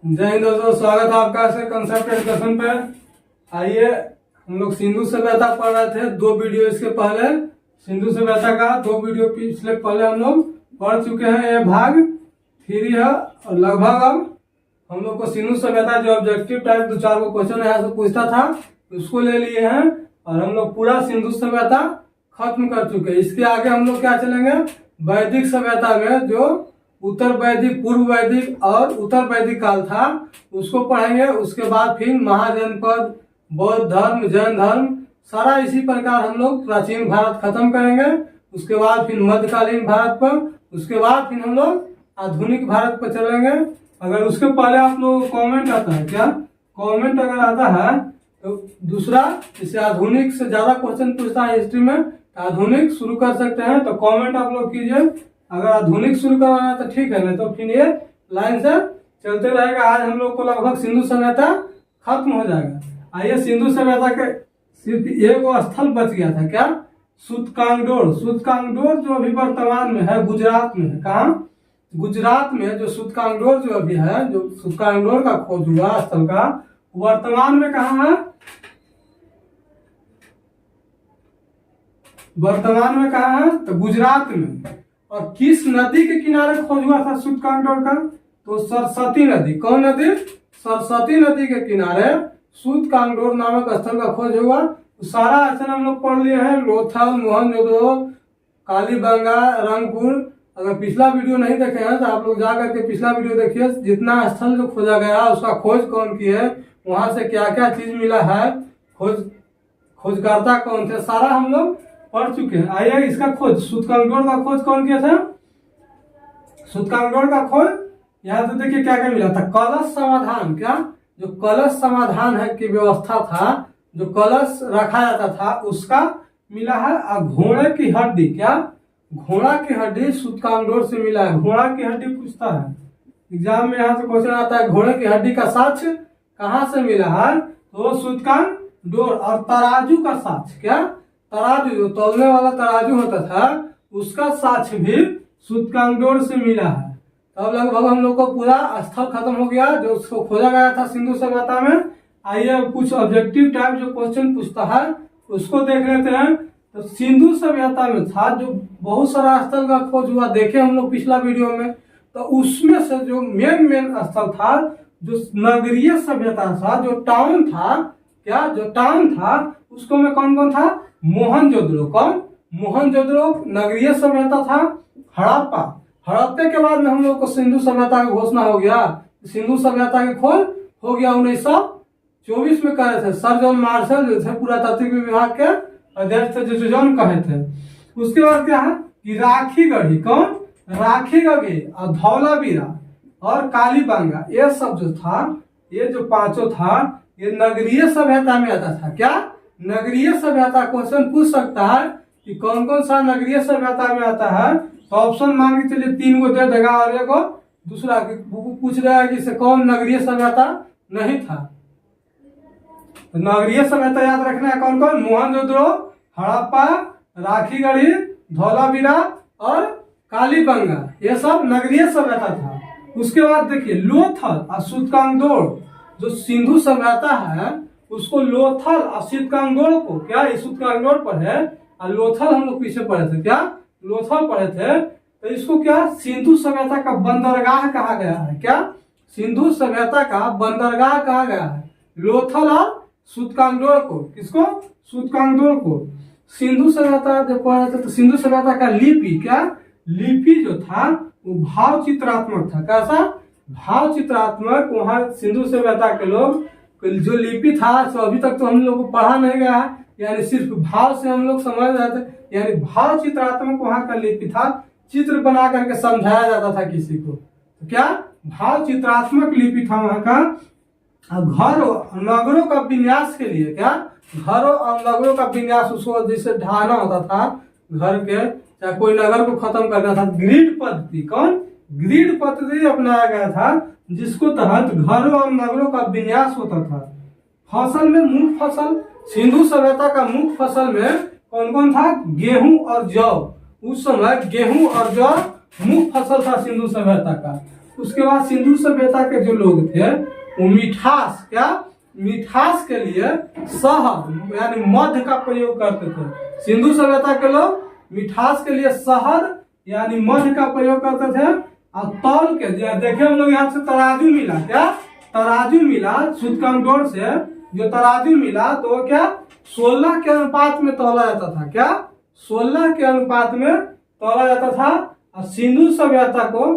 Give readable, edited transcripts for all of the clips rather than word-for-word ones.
जय हिंद दोस्तों, स्वागत है आपका ऐसे कंसेप्ट डिस्कशन पे। आइए, हम लोग सिंधु सभ्यता पढ़ रहे थे। दो वीडियो इसके पहले सिंधु सभ्यता का दो वीडियो पिछले पहले हम लोग पढ़ चुके हैं। ये भाग 3 है और लगभग अब हम लोग को सिंधु सभ्यता जो ऑब्जेक्टिव टाइप 2-4 को क्वेश्चन यहाँ से पूछता था उसको ले लिए हैं और हम लोग पूरा सिंधु सभ्यता खत्म कर चुके हैं। इसके आगे हम लोग क्या चलेंगे, वैदिक सभ्यता में जो उत्तर वैदिक, पूर्व वैदिक और उत्तर वैदिक काल था उसको पढ़ेंगे। उसके बाद फिर महाजनपद, बौद्ध धर्म, जैन धर्म, सारा इसी प्रकार हम लोग प्राचीन भारत खत्म करेंगे। उसके बाद फिर मध्यकालीन भारत पर, उसके बाद फिर हम लोग आधुनिक भारत पर चलेंगे। अगर उसके पहले आप लोग कमेंट आता है क्या, कमेंट अगर आता है तो दूसरा, इससे आधुनिक से ज्यादा क्वेश्चन पूछता है हिस्ट्री में, आधुनिक शुरू कर सकते हैं तो कमेंट आप लोग कीजिए। अगर आधुनिक शुरू करवाना है तो ठीक है, नहीं तो फिर ये लाइन से चलते रहेगा। आज हम लोग को लगभग सिंधु सभ्यता खत्म हो जाएगा। आइए, सिंधु सभ्यता के सिर्फ एक वो स्थल बच गया था क्या, सूतकांगडोर। सूतकांगडोर जो अभी वर्तमान में है गुजरात में है। कहाँ? गुजरात में जो सूतकांगडोर जो अभी है, जो सूतकांगडोर का खोज हुआ स्थल का, वर्तमान में कहाँ है? वर्तमान में कहाँ है? तो गुजरात में। और किस नदी के किनारे खोज हुआ था सूतकांगडोर का? तो सरस्वती नदी। कौन नदी? सरस्वती नदी के किनारे सूतकांगडोर नामक स्थल का खोज हुआ। तो सारा अक्षर हम लोग पढ़ लिए हैं, लोथल, मोहनजोदड़ो, कालीबंगा, रंगपुर। अगर पिछला वीडियो नहीं देखे हैं तो आप लोग जा करके पिछला वीडियो देखिए। जितना स्थल जो खोजा गया उसका खोज कौन की है, वहां से क्या क्या चीज मिला है, खोजकर्ता कौन थे, सारा हम लोग पढ़ चुके हैं। आइए, इसका खोज, सूतकांगडोर का खोज कौन किया था? सूतकांगडोर का खोज यहाँ से देखिए क्या क्या मिला था। कलश समाधान, क्या जो कलश समाधान है की व्यवस्था था, जो कलश रखा जाता था उसका मिला है। और घोड़े की हड्डी, क्या घोड़ा की हड्डी सूतकांगडोर से मिला है। घोड़ा की हड्डी पूछता है एग्जाम में, यहाँ से क्वेश्चन आता है घोड़े की हड्डी का साक्ष्य कहाँ से मिला है, तो सूतकांगडोर। और तराजू का साक्ष्य, क्या तराजू, जो तौलने वाला तराजू होता था उसका साक्ष्य भी सूतकांगडोर से मिला है। तब लगभग हम लोग को पूरा स्थल खत्म हो गया जो उसको खोजा गया था सिंधु सभ्यता में। आइए, कुछ ऑब्जेक्टिव टाइप जो क्वेश्चन पूछता है उसको देख लेते हैं। तो सिंधु सभ्यता में था जो बहुत सारा स्थल का खोज हुआ, देखे हम लोग पिछला वीडियो में। तो उसमें से जो मेन स्थल था, जो नगरीय सभ्यता था, जो टाउन था, क्या जो टाउन था उसको में कौन कौन था? मोहनजोदड़ो। कौन? मोहनजोदड़ो नगरीय सभ्यता था। हड़प्पा, हड़प्पे के बाद में हम लोग को सिंधु सभ्यता की घोषणा हो गया। सिंधु सभ्यता की खोज हो गया 1924 में करे थे सर जॉन मार्शल, जो थे पुरातात्विक विभाग के अध्यक्ष थे, जो जॉन कहे थे। उसके बाद क्या है कि राखी गढ़ी, कौन? राखी गढ़ी और धौलावीरा और कालीबंगा, ये सब जो था, ये जो पांचों था, ये नगरीय सभ्यता में आता था। क्या नगरीय सभ्यता? क्वेश्चन पूछ सकता है कि कौन कौन सा नगरीय सभ्यता में आता है। तो ऑप्शन मान के चलिए 3 को दे देगा और एक दूसरा पूछ रहा है कि इसे कौन नगरीय सभ्यता नहीं था। तो नगरीय सभ्यता याद रखना है कौन कौन? मोहनजोदड़ो, हड़प्पा, राखीगढ़ी, धौलावीरा और कालीबंगा, ये सब नगरीय सभ्यता था। उसके बाद देखिए लोथल और सूतकांगडोर, जो सिंधु सभ्यता है उसको लोथल और सूतकांगडोर को, क्या ये सूतकांगडोर पर है और लोथल हम लोग पीछे पढ़े थे, क्या लोथल पढ़े थे। तो इसको क्या सिंधु सभ्यता का बंदरगाह कहा गया है। क्या सिंधु सभ्यता का बंदरगाह कहा गया है लोथल और सूतकांगडोर को। किसको? सूतकांगडोर को। सिंधु सभ्यता जब पढ़े थे तो सिंधु सभ्यता का लिपि, क्या लिपि जो था वो भाव चित्रात्मक था। कैसा? भाव चित्रात्मक। वहां सिंधु सभ्यता के लोग जो लिपि था, तो अभी तक तो हम लोग को पढ़ा नहीं गया है, यानी सिर्फ भाव से हम लोग समझ रहे थे, यानी भाव चित्रात्मक वहां का लिपि था। चित्र बना करके समझाया जाता था किसी को, तो क्या भाव चित्रात्मक लिपि था वहां का। घरों नगरों का विन्यास के लिए, क्या घरों और नगरों का विन्यास, उसको जैसे ढाना होता था घर के, चाहे कोई नगर को खत्म करना था, ग्रिड पद्धति, कौन? ग्रिड पद्धति अपनाया गया था, जिसको तहत घरों और नगरों का विन्यास होता था। फसल में मुख्य फसल, सिंधु सभ्यता का मुख्य फसल में कौन कौन था? गेहूं और जौ। उस समय गेहूं और जौ मुख्य फसल था सिंधु सभ्यता का। उसके बाद सिंधु सभ्यता के जो लोग थे वो मिठास, क्या मिठास के लिए शहद यानी मध का प्रयोग करते थे। सिंधु सभ्यता के लोग मिठास के लिए शहद यानी मध का प्रयोग करते थे। और तौल के देखिए हम लोग यहाँ से तराजू मिला, क्या तराजू मिला सूतकांकोर से, जो तराजू मिला तो क्या 16 के अनुपात में तौला जाता था, क्या 16 के अनुपात में तौला जाता था। और सिंधु सभ्यता को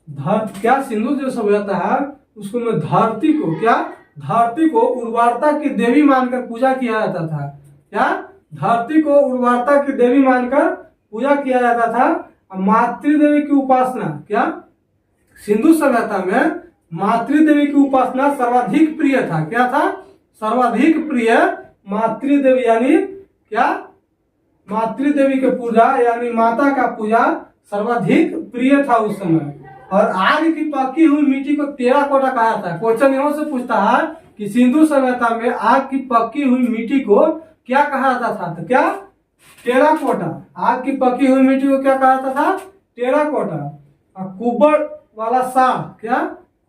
क्या सिंधु जो सभ्यता है उसको में धरती को, क्या धरती को उर्वरता की देवी मानकर पूजा किया जाता था, क्या धरती को उर्वरता की देवी मानकर पूजा किया जाता था। और मातृदेवी की उपासना, क्या सिंधु सभ्यता में मातृदेवी की उपासना सर्वाधिक प्रिय था, क्या था सर्वाधिक प्रिय मातृदेवी, यानी क्या मातृदेवी के पूजा यानी माता का पूजा सर्वाधिक प्रिय था उस समय। और आग की पकी हुई मिट्टी को टेराकोटा कहा जाता है। क्वेश्चन यहाँ से पूछता है कि सिंधु सभ्यता में आग की पकी हुई मिट्टी को क्या कहा जाता था, तो क्या टेराकोटा। आग की पकी हुई मिट्टी को क्या कहा जाता था, टेराकोटा। और कुब्बड़ वाला साढ़, क्या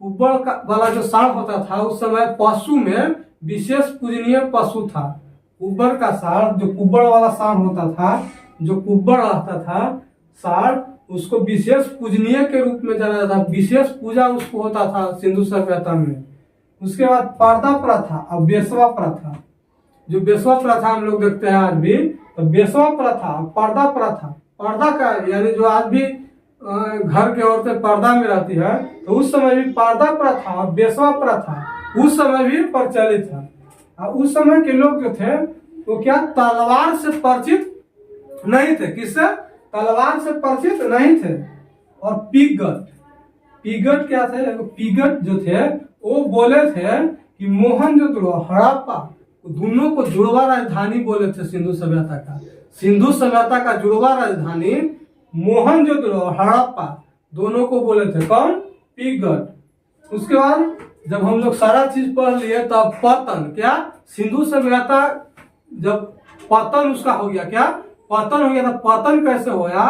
कुब्बड़ वाला जो साढ़ होता था उस समय पशु में विशेष पूजनीय पशु था। कुब्बड़ का साढ़, जो कुब्बड़ वाला साढ़ होता था, जो कुब्बड़ रहता था साढ़, उसको विशेष पूजनीय के रूप में जाना जाता, विशेष पूजा उसको होता था सिंधु सभ्यता में। उसके बाद पर्दा प्रथा और बेसवा प्रथा, जो बेसवा प्रथा हम लोग देखते हैं आज भी, तो बेसवा प्रथा पर्दा प्रथा, पर्दा का यानी जो आज भी घर की औरतें पर्दा में रहती है, तो उस समय भी पर्दा प्रथा और बेसवा प्रथा उस समय भी प्रचलित था। और उस समय के लोग जो थे वो क्या तलवार से परिचित नहीं थे, किससे तलवार से परिचित नहीं थे। और पिगट, पिगट क्या थे, पिगट जो थे वो बोले थे कि मोहनजोदड़ो हड़प्पा दोनों को जुड़वा राजधानी बोले थे सिंधु सभ्यता का। सिंधु सभ्यता का जुड़वा राजधानी मोहनजोदड़ो और हड़प्पा दोनों को बोले थे कौन, पिगट। उसके बाद जब हम लोग सारा चीज पढ़ लिए तब पतन, क्या सिंधु सभ्यता जब पतन उसका हो गया, क्या पतन हो गया था। पतन कैसे होया,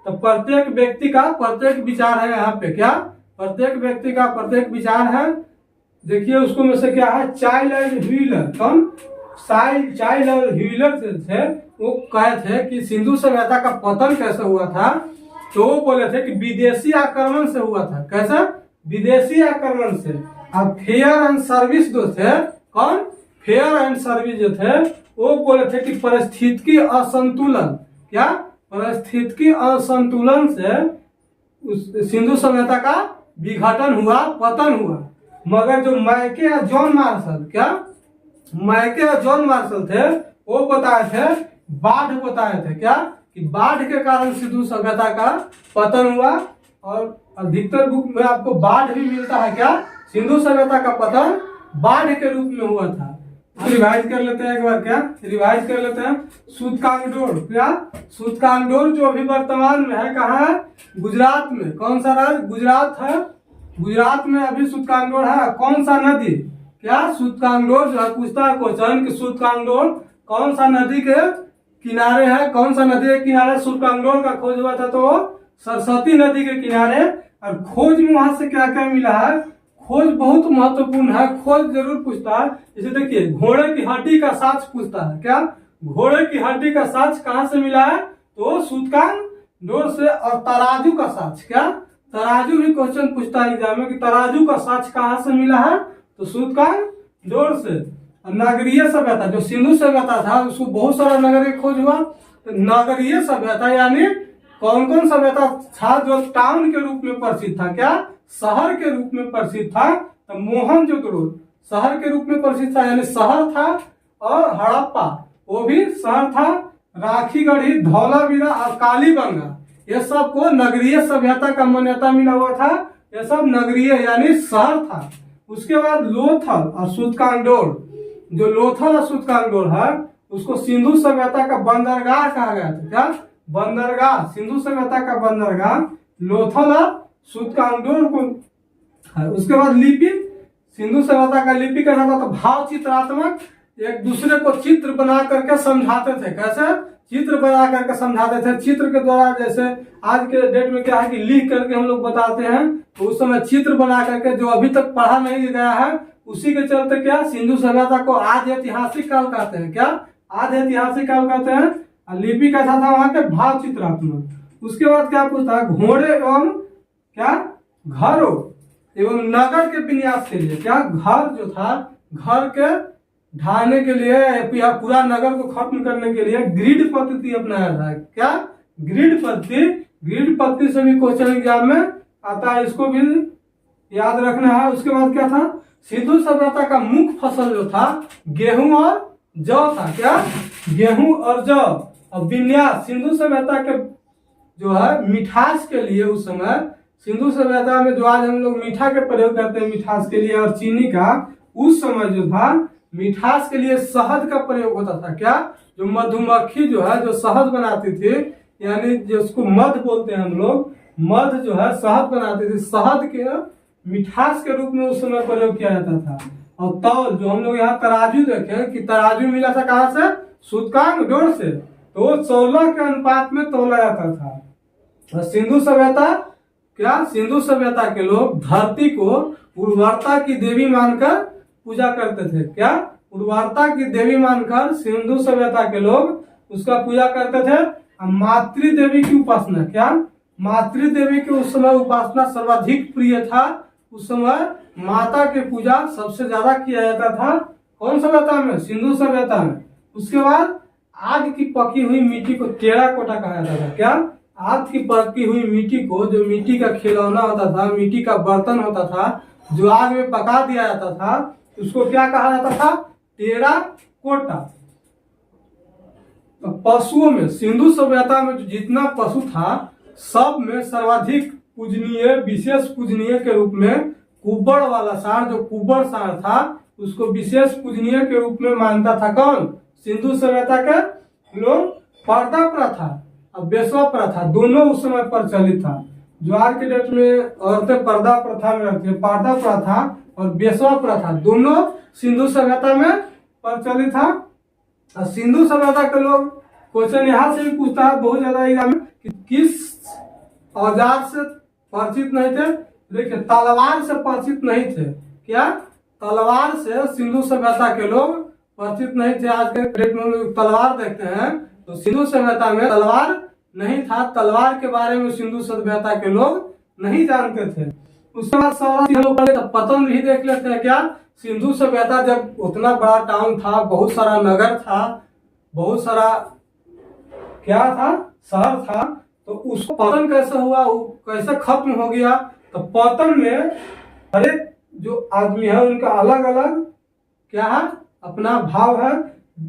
तो प्रत्येक व्यक्ति का प्रत्येक विचार है यहाँ पे, क्या प्रत्येक व्यक्ति का प्रत्येक विचार है। देखिए उसको में से क्या है, चाइल्ड एंड व्हीलर, कौन चाइल्ड और व्हीलर थे, वो कहे थे कि सिंधु सभ्यता का पतन कैसे हुआ था, तो वो बोले थे कि विदेशी आक्रमण से हुआ था। कैसा, विदेशी आक्रमण से। अब फेयर एंड सर्विस जो थे, कौन फेयर एंड सर्विस जो थे, वो बोले थे कि परिस्थितिकी असंतुलन, क्या परिस्थितिकी असंतुलन से उस सिंधु सभ्यता का विघटन हुआ, पतन हुआ। मगर जो मैके या जॉन मार्शल, क्या मैके या जॉन मार्शल थे, वो बताए थे, बाढ़ बताए थे, क्या कि बाढ़ के कारण सिंधु सभ्यता का पतन हुआ। और अधिकतर बुक में आपको बाढ़ भी मिलता है, क्या सिंधु सभ्यता का पतन बाढ़ के रूप में हुआ था। रिवाइज कर लेते हैं एक बार, क्या रिवाइज कर लेते हैं। सूतकांगडोर, क्या सूतकांगडोर जो अभी वर्तमान में है कहाँ है, गुजरात में। कौन सा राज्य, गुजरात है। गुजरात में अभी सूतकांगडोर है। कौन सा नदी, क्या सूतकांगडोर जो है पूछता है क्वेश्चन कि सूतकांगडोर कौन सा नदी के किनारे है, कौन सा नदी के किनारे सूतकांगडोर का खोज हुआ था, तो सरस्वती नदी के किनारे। और खोज में वहां से क्या क्या मिला है, खोज बहुत महत्वपूर्ण है, खोज जरूर पूछता है। जैसे देखिए घोड़े की हड्डी का साक्ष पूछता है, क्या घोड़े की हड्डी का साक्ष कहाँ से मिला है, तो सूतकांगडोर से। और तराजू का साक्ष, क्या तराजू भी क्वेश्चन पूछता है एग्जाम में कि तराजू का साक्ष कहाँ से मिला है, तो सूतकांगडोर से। नगरीय सभ्यता जो सिंधु सभ्यता था उसको बहुत सारा नगर की खोज हुआ, तो नगरीय सभ्यता यानी कौन कौन सभ्यता था जो टाउन के रूप में प्रसिद्ध था, क्या शहर के रूप में प्रसिद्ध था, तो मोहनजोदड़ो शहर के रूप में प्रसिद्ध था यानी शहर था। और हड़प्पा वो भी शहर था। राखीगढ़ी, धौलावीरा और कालीबंगा ये सब को नगरीय सभ्यता का मान्यता मिला हुआ था, ये सब नगरीय यानी शहर था। उसके बाद लोथल और सूतकांगडोर, जो लोथल और सूतकांगडोर है उसको सिंधु सभ्यता का बंदरगाह कहा गया था, क्या बंदरगाह, सिंधु सभ्यता का बंदरगाह लोथल और सूतकांगडोर को है। उसके बाद लिपि, सिंधु सभ्यता का लिपि कैसा था, तो भाव चित्रात्मक, एक दूसरे को चित्र बना करके समझाते थे। कैसे चित्र बना करके समझाते थे। चित्र के द्वारा, जैसे आज के डेट में क्या है कि लिख करके हम लोग बताते हैं, तो उस समय चित्र बना करके जो अभी तक पढ़ा नहीं गया है, उसी के चलते क्या सिंधु सभ्यता को आज ऐतिहासिक काल कहते हैं। क्या आज ऐतिहासिक काल कहते हैं। लिपि कैसा था वहां के, भाव चित्रात्मक। उसके बाद क्या पूछता है, घोड़े एवं क्या घरों एवं नगर के विन्यास के लिए, क्या घर जो था, घर के ढाने के लिए या पूरा नगर को खत्म करने के लिए ग्रिड पद्धति अपनाया था। क्या ग्रिड पद्धति, ग्रिड पद्धति से भी क्वेश्चन एग्जाम में आता है, इसको भी याद रखना है। उसके बाद क्या था, सिंधु सभ्यता का मुख्य फसल जो था गेहूं और जौ था। क्या गेहूं और जौ। और विन्यास, सिंधु सभ्यता के जो है मिठास के लिए, उस समय सिंधु सभ्यता में जो आज हम लोग मीठा के प्रयोग करते हैं मिठास के लिए और चीनी का, उस समय जो था मिठास के लिए शहद का प्रयोग होता था। क्या जो मधुमक्खी जो है जो शहद बनाती थी, यानी जिसको मध बोलते हैं हम लोग, मध जो है शहद बनाती थी, शहद के मिठास के रूप में उस समय प्रयोग किया जाता था। और तौल, जो हम लोग यहाँ तराजू देखें कि तराजू मिला था कहाँ से, सूतकांग डोर से, तो 16 के अनुपात में तौला जाता था। और सिंधु सभ्यता, क्या सिंधु सभ्यता के लोग धरती को उर्वरता की देवी मानकर पूजा करते थे। क्या उर्वरता की देवी मानकर सिंधु सभ्यता के लोग उसका पूजा करते थे। मातृ देवी की उपासना, क्या मातृ देवी की उस समय उपासना सर्वाधिक प्रिय था। उस समय माता की पूजा सबसे ज्यादा किया जाता था। कौन सभ्यता में, सिंधु सभ्यता में। उसके बाद आग की पकी हुई मिट्टी को टेराकोटा कहा जाता था। क्या आग की पकी हुई मिट्टी को, जो मिट्टी का खिलौना होता था, मिट्टी का बर्तन होता था, जो आग में पका दिया जाता था, उसको क्या कहा जाता था, टेराकोटा। तो पशुओं में सिंधु सभ्यता में जितना पशु था, सब में सर्वाधिक पूजनीय, विशेष पूजनीय के रूप में कुब्बड़ वाला सार, जो कुब्बड़ सार था, उसको विशेष पूजनीय के रूप में मानता था। कौन, सिंधु सभ्यता के लोग। पर्दा प्रथा और बेसवा प्रथा दोनों उस समय प्रचलित था। जो आज के डेट में औरतें पर्दा प्रथा में रहती है, पर्दा प्रथा और बेसवा प्रथा दोनों सिंधु सभ्यता में प्रचलित था। और सिंधु सभ्यता के लोग, क्वेश्चन यहाँ से भी पूछता है बहुत ज्यादा एग्जाम में, कि किस औजार से परिचित नहीं थे। देखिए, तलवार से परिचित नहीं थे। क्या तलवार से सिंधु सभ्यता के लोग परिचित नहीं थे। आज के डेट में लोग तलवार देखते हैं, तो सिंधु सभ्यता में तलवार नहीं था। तलवार के बारे में सिंधु सभ्यता के लोग नहीं जानते थे। उसके बाद पतन भी देख लेते हैं। क्या सिंधु सभ्यता जब उतना बड़ा टाउन था, बहुत सारा नगर था, बहुत सारा क्या था, शहर था, तो उसको पतन कैसे हुआ, कैसे खत्म हो गया। तो पतन में हर एक जो आदमी है उनका अलग अलग क्या है, अपना भाव है।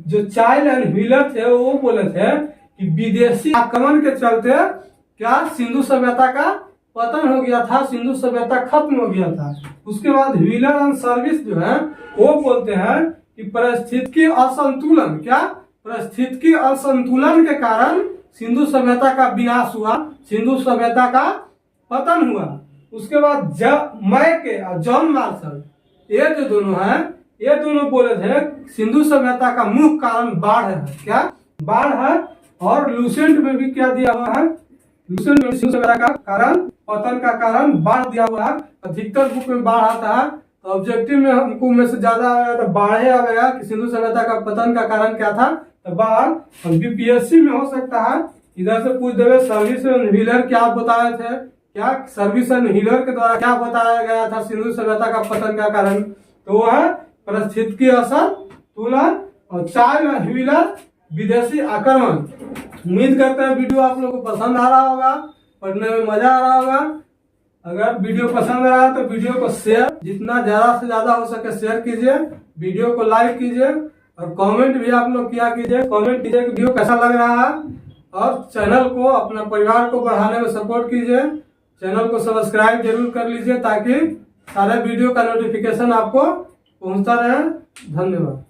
जो चाइल्ड एंड व्हीलर थे वो बोले थे कि विदेशी आक्रमण के चलते क्या सिंधु सभ्यता का पतन हो गया था, सिंधु सभ्यता खत्म हो गया था। उसके बाद व्हीलर एंड सर्विस जो है वो बोलते हैं कि परिस्थिति असंतुलन, क्या परिस्थिति असंतुलन के कारण सिंधु सभ्यता का विनाश हुआ, सिंधु सभ्यता का पतन हुआ। उसके बाद मैके और जॉन मार्शल, ये जो दोनों हैं, ये दोनों बोले थे सिंधु सभ्यता का मुख्य कारण बाढ़ है। क्या बाढ़ है। और लूसेंट में भी क्या दिया हुआ है, लूसेंट में सिंधु सभ्यता का कारण, पतन का कारण बाढ़ दिया हुआ है। अधिकतर बुक में बाढ़ आता है, तो ऑब्जेक्टिव में हमको में से ज्यादा आया तो बाढ़ आ गया कि सिंधु सभ्यता का पतन का कारण क्या था, तो बाढ़। और बीपीएससी में हो सकता है इधर से पूछ देवे सर्विस एंड व्हीलर क्या बताए थे, क्या सर्विस एंड व्हीलर के द्वारा क्या बताया गया था सिंधु सभ्यता का पतन का कारण, तो वह है परिस्थिति असंतुलन और चाइल्ड एंड व्हीलर विदेशी आक्रमण। उम्मीद करते हैं वीडियो आप लोगों को पसंद आ रहा होगा, पढ़ने में मजा आ रहा होगा। अगर वीडियो पसंद आ रहा है तो वीडियो को शेयर, जितना ज्यादा से ज्यादा हो सके शेयर कीजिए, वीडियो को लाइक कीजिए और कमेंट भी आप लोग किया कीजिए, कमेंट कीजिए कि वीडियो कैसा लग रहा है। और चैनल को, अपना परिवार को बढ़ाने में सपोर्ट कीजिए। चैनल को सब्सक्राइब जरूर कर लीजिए ताकि सारे वीडियो का नोटिफिकेशन आपको पहुंचता रहे। धन्यवाद।